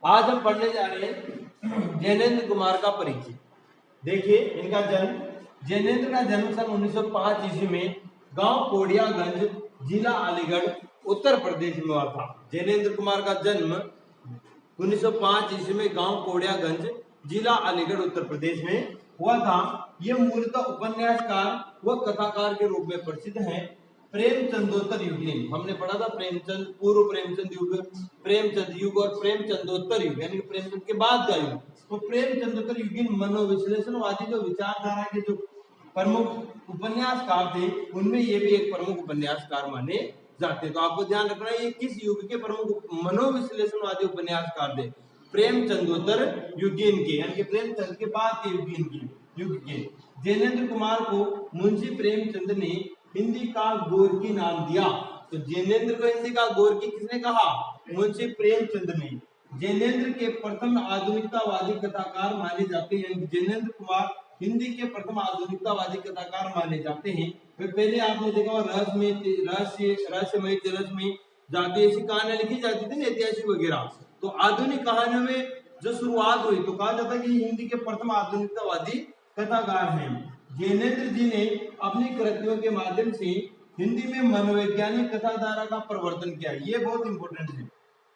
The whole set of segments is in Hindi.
आज हम पढ़ने जा रहे हैं जैनेन्द्र कुमार का परिचय। देखिए इनका जन्म, जैनेन्द्र का जन्म सन 1905 ईस्वी में गांव कोडियागंज, जिला अलीगढ़, उत्तर प्रदेश में हुआ था। जैनेन्द्र कुमार का जन्म 1905 ईस्वी में गांव कोडियागंज, जिला अलीगढ़, उत्तर प्रदेश में हुआ था। ये मूलतः उपन्यासकार व कथाकार के रूप में प्रसिद्ध हैं। प्रेमचंदोत्तर युगीन हमने पढ़ा था, प्रेमचंद, पूर्व प्रेमचंद युग, प्रेमचंद युग और प्रेमचंदोत्तर युग, यानी कि प्रेमचंद के बाद का युग। तो प्रेमचंदोत्तर युगीन मनोविश्लेषणवादी जो विचारधारा के जो प्रमुख उपन्यासकार थे, उनमें ये भी एक प्रमुख उपन्यासकार माने जाते। तो आपको ध्यान रखना है ये किस युग के प्रमुख मनोविश्लेषणवादी उपन्यासकार थे? प्रेमचंदोत्तर युगीन के, यानी कि प्रेमचंद के बाद के युग के। जैनेन्द्र कुमार को मुंशी प्रेमचंद ने हिंदी का गोरकी नाम दिया। तो जैनेन्द्र को हिंदी का गोरकी किसने कहा? मुंशी प्रेमचंद ने। जैनेन्द्र के प्रथम आधुनिकतावादी कथाकार माने जाते हैं। जैनेन्द्र कुमार हिंदी के प्रथम आधुनिकतावादी कथाकार माने जाते हैं। पहले आपने देखा रहस्यमय तिरस में जाती ऐसी कहानियां लिखी जाती थी, ऐतिहासिक वगैरह। तो आधुनिक कहानियों में जो शुरुआत हुई तो कहा जाता है कि हिंदी के प्रथम आधुनिकतावादी कथाकार हैं। जैनेन्द्र जी ने अपनी कृतियों के माध्यम से हिंदी में मनोवैज्ञानिक कथाधारा का प्रवर्तन किया। ये बहुत इंपॉर्टेंट है।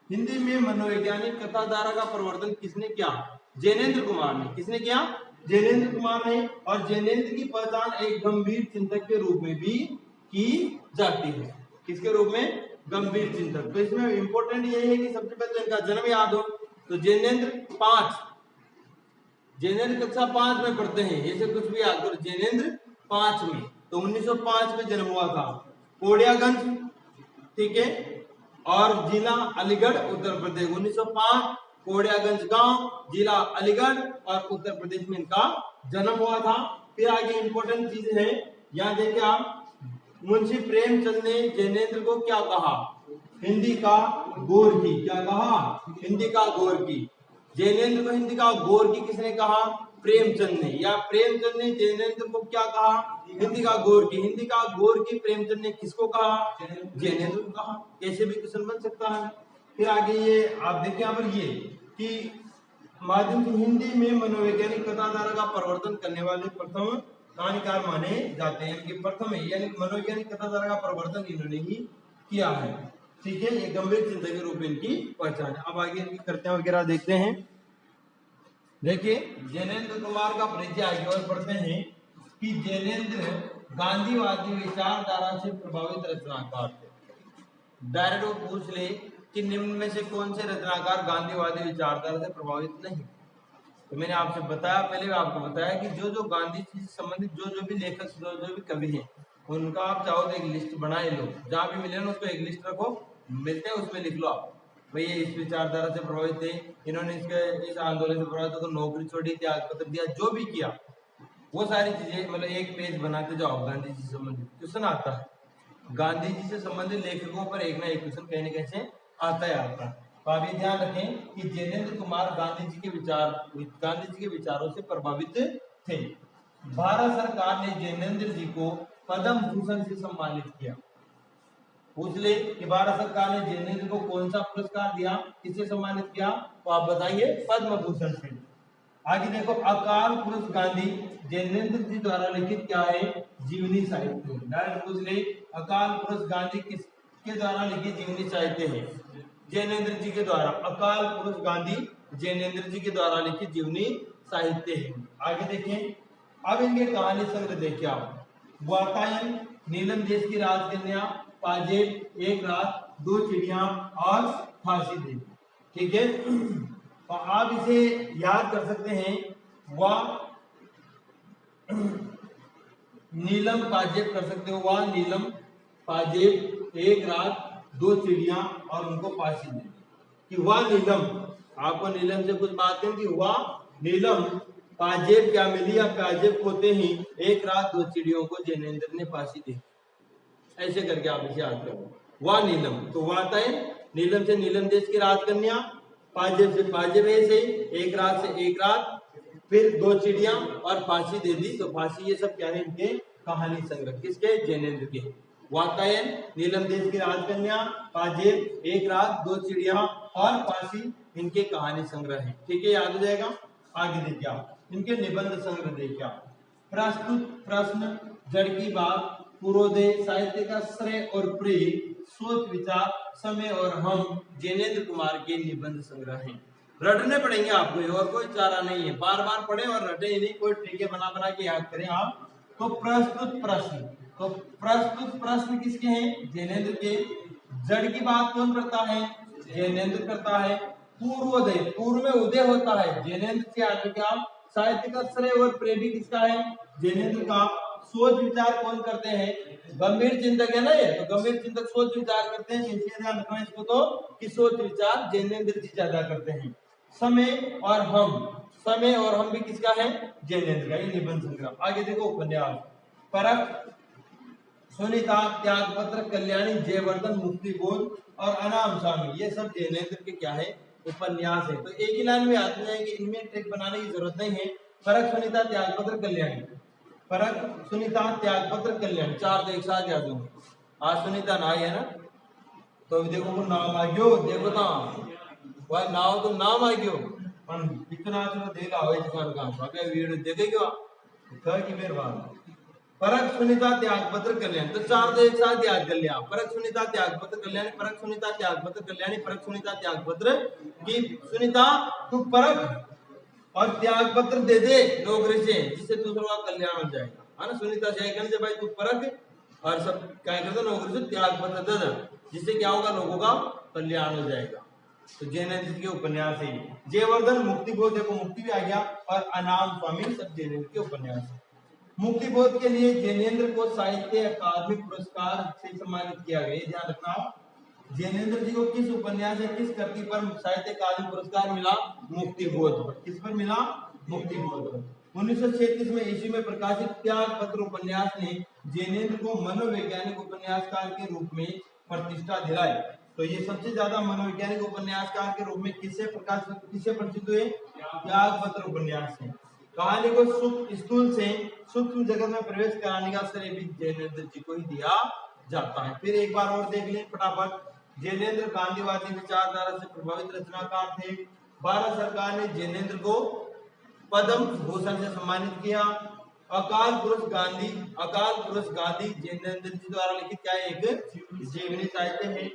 हिंदी में मनोवैज्ञानिक कथाधारा का प्रवर्तन किसने किया? जैनेन्द्र कुमार ने। किसने किया? जैनेन्द्र कुमार ने। और जैनेन्द्र की पहचान एक गंभीर चिंतक के रूप में भी की जाती है। किसके रूप में? गंभीर चिंतक। तो इसमें इंपॉर्टेंट ये है कि सबसे पहले इनका जन्म याद हो। तो जैनेन्द्र कक्षा 5 में पढ़ते हैं, ऐसे कुछ भी याद करो। जैनेन्द्र 5 में, तो 1905 में जन्म हुआ था, कोडियागंज, ठीक है, और जिला अलीगढ़, उत्तर प्रदेश। 1905 कोडियागंज गांव, जिला अलीगढ़ और उत्तर प्रदेश में इनका जन्म हुआ था। फिर आगे इंपॉर्टेंट चीज है, यहाँ देखिए आप, मुंशी प्रेमचंद ने जैनेन्द्र को क्या कहा? हिंदी का गोरकी। क्या कहा? हिंदी का गोरकी। जैनेन्द्र को हिंदी का गोरकी किसने कहा? प्रेमचंद ने। या प्रेमचंद ने जैनेन्द्र को क्या कहा? हिंदी का गोरकी। हिंदी का गोरकी प्रेमचंद ने किसको कहा? जैनेन्द्र को कहा। कैसे भी क्वेश्चन बन सकता है। फिर आगे ये आप देखिए यहाँ पर ये कि माध्यम से हिंदी में मनोवैज्ञानिक कथाधारा का प्रवर्तन करने वाले प्रथम कहानीकार माने जाते हैं। इनके प्रथम है, यानी मनोवैज्ञानिक कथाधारा का प्रवर्तन इन्होंने ही किया है। ठीक है, ये गंभीर चिंतक के रूप में इनकी पहचान है। अब आगे इनकी कृतियां वगैरह देखते हैं। देखिए जैनेन्द्र कुमार का परिचय आगे और पढ़ते हैं कि जैनेन्द्र गांधीवादी विचारधारा से प्रभावित रचनाकार थे। डायरेक्ट पूछ ले कि निम्न में से कौन से रचनाकार गांधीवादी विचारधारा से प्रभावित नहीं? तो मैंने आपसे बताया, पहले आपको बताया कि जो गांधी जी से संबंधित जो भी लेखक, जो भी कवि हैं, उनका आप चाहो तो एक लिस्ट बनाए लो, जहां भी मिले ना उसको एक लिस्ट रखो, मिलते हैं उसमें लिख लो आप भाई ये इस विचारधारा से प्रभावित थे, इन्होंने इस आंदोलन से प्रभावित होकर नौकरी छोड़ी, त्याग पत्र दिया, जो भी किया वो सारी चीजें, मतलब एक पेज बनाते जाओ। गांधी जी से संबंधित क्वेश्चन आता है, गांधी जी से संबंधित लेखकों पर एक ना एक क्वेश्चन कहीं ना कहीं से आता है। तो आप ये ध्यान रखें कि जैनेन्द्र कुमार गांधी जी के विचारों से प्रभावित थे। भारत सरकार ने जैनेन्द्र जी को पद्म भूषण से सम्मानित किया। पूछ ले कि भारत सरकार ने जैनेन्द्र को कौन सा पुरस्कार दिया, किससे सम्मानित किया? तो आप बताइए पद्म भूषण से। आगे देखो, अकाल पुरुष गांधी जैनेन्द्र जी द्वारा लिखित क्या है? जीवनी साहित्य। डायरेक्ट पूछ ले, अकाल पुरुष गांधी किसके द्वारा लिखित जीवनी साहित्य है? जैनेन्द्र जी के द्वारा। अकाल पुरुष गांधी जैनेन्द्र जी के द्वारा लिखित जीवनी साहित्य है। आगे देखें, अब इनके कहानी संग्रह देखिए आप। वातायन, नीलम देश की राजकन्या, पाजेब, एक रात, दो चिड़िया और फांसी दे। ठीक है, तो आप इसे याद कर सकते हैं। नीलम पाजेब कर सकते हो। वाह नीलम पाजेब, एक रात, दो चिड़िया और उनको फांसी दे। कि वाह नीलम, आपको नीलम से कुछ बात है कि वाह नीलम पाजेब क्या मिली, या पाजेब होते ही एक रात दो चिड़ियों को जैनेन्द्र ने फांसी दी। ऐसे करके आप इसे याद करो। वाह नीलम, तो वातायन, नीलम से नीलम देश की राजकन्या, पाजेब से पाजेब ऐसे, एक रात से एक रात, फिर दो चिड़िया और फांसी दे दी। तो फांसी ये सब क्या है? इनके कहानी संग्रह। किसके? जैनेन्द्र के। वातायन, नीलम देश की राजकन्या, पाजेब, एक रात, दो चिड़िया और फांसी इनके कहानी संग्रह है। ठीक है, याद हो जाएगा। आगे देखिए आप इनके निबंध संग्रह देखिए आप। प्रस्तुत प्रश्न, जड़ की बात, पूर्वोदय, साहित्य का श्रेय और प्रिय, सोच विचार, समय और हम, जैनेन्द्र कुमार के निबंध संग्रह हैं। रटने पड़ेंगे आपको और कोई चारा नहीं है, बार बार पढ़े और रटे ही नहीं, कोई ट्रिके बना बना के याद करें आप। तो प्रस्तुत प्रश्न, तो प्रस्तुत प्रश्न किसके हैं? जैनेन्द्र के। जड़ की बात कौन करता है? जैनेन्द्र करता है। पूर्वोदय, पूर्व में उदय होता है, जैनेन्द्र से आगे क्या। साहित्य का श्रेय और प्रेय भी किसका है? जैनेन्द्र का। सोच विचार कौन करते हैं? गंभीर चिंतक है ना ये, तो गंभीर चिंतक सोच विचार करते हैं, इसलिए ध्यान रखना इसको तो कि सोच विचार जैनेन्द्र जी ज्यादा करते हैं। समय और हम, समय और हम भी किसका है? जैनेन्द्र का। ये निबंध संग्रह। आगे देखो उपन्यास। परख, सुनीता, त्यागपत्र, कल्याणी, जयवर्धन, मुक्तिबोध और अनाम स्वामी, ये सब जैनेन्द्र के क्या है? उपन्यास है। तो एक ही लाइन में याद हो जाएंगे, इनमें ट्रिक बनाने की जरूरत नहीं है। परख, सुनीता, त्यागपत्र, कल्याणी। परख, सुनीता, त्यागपत्र, कल्याणी, चार तो एक साथ याद होंगे। आज सुनीता ना है ना, तो देखो वो नाम आ गयो, देखो ना वह नाव तो नाम आ गयो, पण इतना तो देगा होय तुम्हारा काम। अबे वीडियो देखे क्यों कह की मेहरबान। परख, सुनीता, त्यागपत्र, कल्याणी, तो चार तो एक साथ याद कर लिया। परख, सुनीता, त्यागपत्र, कल्याणी, परख, सुनीता, त्यागपत्र, कल्याणी, परख, सुनीता, त्यागपत्र। की सुनीता तू परख और त्यागपत्र दे दे नौकरी से, जिससे दूसरों का कल्याण हो जाएगा, है ना। सुनीता से कहने से भाई तू परख और सब क्या करते नौकरी से त्यागपत्र दे दे, जिससे क्या होगा? लोगों का कल्याण हो जाएगा। तो जैनेन्द्र के उपन्यास है। जयवर्धन, मुक्तिबोध, देखो मुक्ति भी आ गया, और अनाम स्वामी, सब जैनेन्द्र के उपन्यास है। मुक्तिबोध के लिए जैनेन्द्र को साहित्य अकादमी पुरस्कार से सम्मानित किया गया, ध्यान रखना। जैनेन्द्र जी को किस उपन्यास या किस कृति पर साहित्य अकादमी पुरस्कार मिला? मुक्तिबोध पर। किस पर मिला? मुक्तिबोध पर। 1936 में ईस्वी में प्रकाशित त्यागपत्र उपन्यास ने जैनेन्द्र को मनोवैज्ञानिक उपन्यासकार के रूप में प्रतिष्ठा दिलाई। तो ये सबसे ज्यादा मनोवैज्ञानिक उपन्यासकार के रूप में किससे प्रसिद्ध हुए? त्यागपत्र उपन्यास से। कहानी को स्थूल से सूक्ष्म जगत में प्रवेश कराने का श्रेय भी जैनेन्द्र जी को ही दिया जाता है। फिर एक बार और देख लें फटाफट। जैनेन्द्र गांधीवादी विचारधारा से प्रभावित रचनाकार थे। भारत सरकार ने जैनेन्द्र को पद्म भूषण से सम्मानित किया। अकाल पुरुष गांधी जैनेन्द्र जी द्वारा लिखित क्या है? एक जीवनी साहित्य है।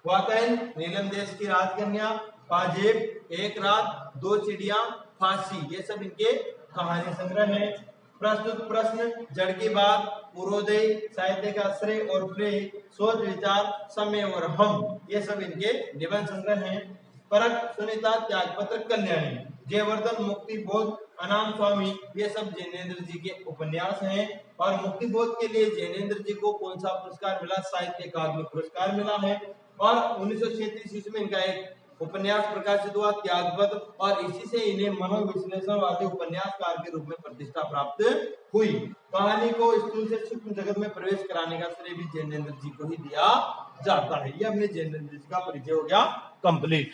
वातायन, नीलम देश की राजकन्या, पाजेब, एक रात, दो चिड़िया, फांसी, ये सब इनके कहानी संग्रह है। प्रस्तुत प्रश्न, जड़ की बात, पूर्वोदय, साहित्य का श्रेय और प्रेय, सोच विचार, समय और हम, ये सब इनके निबंध संग्रह हैं। परख, सुनीता, त्यागपत्र, कल्याणी, जयवर्धन, मुक्तिबोध, अनाम स्वामी, ये सब जैनेन्द्र जी के उपन्यास हैं। और मुक्तिबोध के लिए जैनेन्द्र जी को कौन सा पुरस्कार मिला? साहित्य अकादमी पुरस्कार मिला है। और 1936 ईस्वी में इनका एक उपन्यास प्रकाशित हुआ त्यागपत्र, और इसी से इन्हें मनोविश्लेषणवादी उपन्यासकार के रूप में प्रतिष्ठा प्राप्त हुई। कहानी को स्थूल से सूक्ष्म जगत में प्रवेश कराने का श्रेय भी जैनेन्द्र जी को ही दिया जाता है। ये अपने जैनेन्द्र जी का परिचय हो गया कंप्लीट।